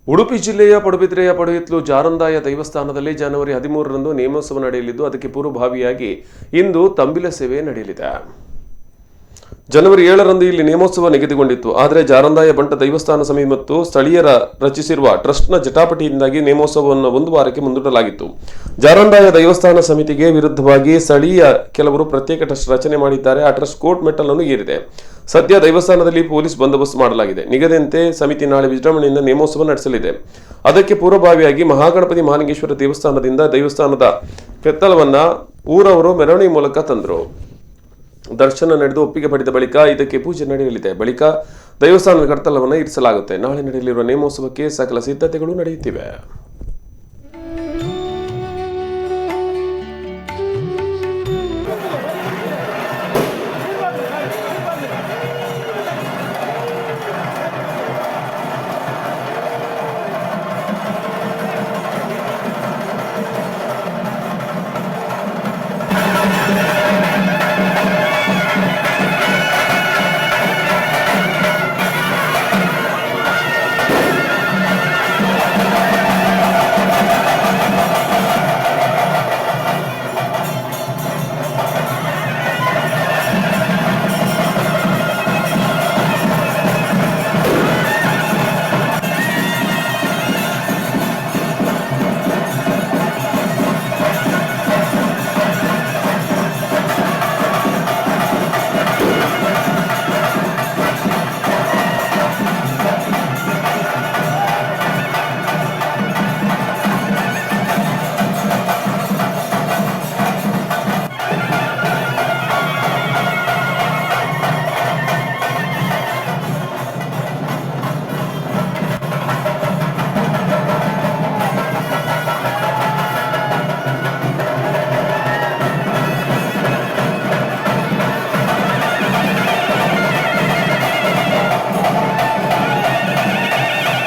ಉಡುಪಿ ಜಿಲ್ಲೆಯ ಪಡುಬಿದ್ರೆಯ ಪಡುಹಿತ್ಲು ಜಾರಂದಾಯ ದೇವಸ್ಥಾನದಲ್ಲಿ ಜನವರಿ 13ರಂದು ನೇಮೋತ್ಸವ ನಡೆಯಲಿದ್ದು ಅದಕ್ಕೆ ಪೂರ್ವಭಾವಿಯಾಗಿ ಇಂದು ತಂಬಿಲ ಸೇವೆ ನಡೆಯಲಿದೆ. ಜನವರಿ 7ರಂದು ಇಲ್ಲಿ ನೇಮೋತ್ಸವ ನಿಗದಿಗೊಂಡಿತ್ತು. ಆದರೆ ಜಾರಂದಾಯ ಬಂಟ ದೇವಸ್ಥಾನ ಸಮಿತಿ ಮತ್ತು ಸ್ಥಳೀಯರ ರಚಿಸಿರುವ ಟ್ರಸ್ಟ್ನ ಜಟಾಪಟಿಯಿಂದಾಗಿ ನೇಮೋತ್ಸವವನ್ನು ಒಂದು ವಾರಕ್ಕೆ ಮುಂದೂಡಲಾಗಿತ್ತು. ಜಾರಂದಾಯ ದೇವಸ್ಥಾನ ಸಮಿತಿಗೆ ವಿರುದ್ಧವಾಗಿ ಸ್ಥಳೀಯ ಕೆಲವರು ಪ್ರತ್ಯೇಕ ಟ್ರಸ್ಟ್ ರಚನೆ ಮಾಡಿದ್ದಾರೆ. ಆ ಟ್ರಸ್ಟ್ ಕೋರ್ಟ್ ಮೆಟ್ಟಲನ್ನು ಏರಿದೆ. ಸದ್ಯ ದೇವಸ್ಥಾನದಲ್ಲಿ ಪೊಲೀಸ್ ಬಂದೋಬಸ್ತ್ ಮಾಡಲಾಗಿದೆ. ನಿಗದಿಯಂತೆ ಸಮಿತಿ ನಾಳೆ ವಿಜೃಂಭಣೆಯಿಂದ ನೇಮೋತ್ಸವ ನಡೆಸಲಿದೆ. ಅದಕ್ಕೆ ಪೂರ್ವಭಾವಿಯಾಗಿ ಮಹಾಗಣಪತಿ ಮಹಾಲಿಂಗೇಶ್ವರ ದೇವಸ್ಥಾನದಿಂದ ದೇವಸ್ಥಾನದ ಪೆತ್ತಲವನ್ನ ಊರವರು ಮೆರವಣಿಗೆ ಮೂಲಕ ತಂದರು. ದರ್ಶನ ನಡೆದು ಒಪ್ಪಿಗೆ ಪಡೆದ ಬಳಿಕ ಇದಕ್ಕೆ ಪೂಜೆ ನಡೆಯಲಿದೆ. ಬಳಿಕ ದೇವಸ್ಥಾನದ ಕರ್ತಲವನ್ನು ಇರಿಸಲಾಗುತ್ತೆ. ನಾಳೆ ನಡೆಯಲಿರುವ ನೇಮೋತ್ಸವಕ್ಕೆ ಸಕಲ ಸಿದ್ಧತೆಗಳು ನಡೆಯುತ್ತಿವೆ.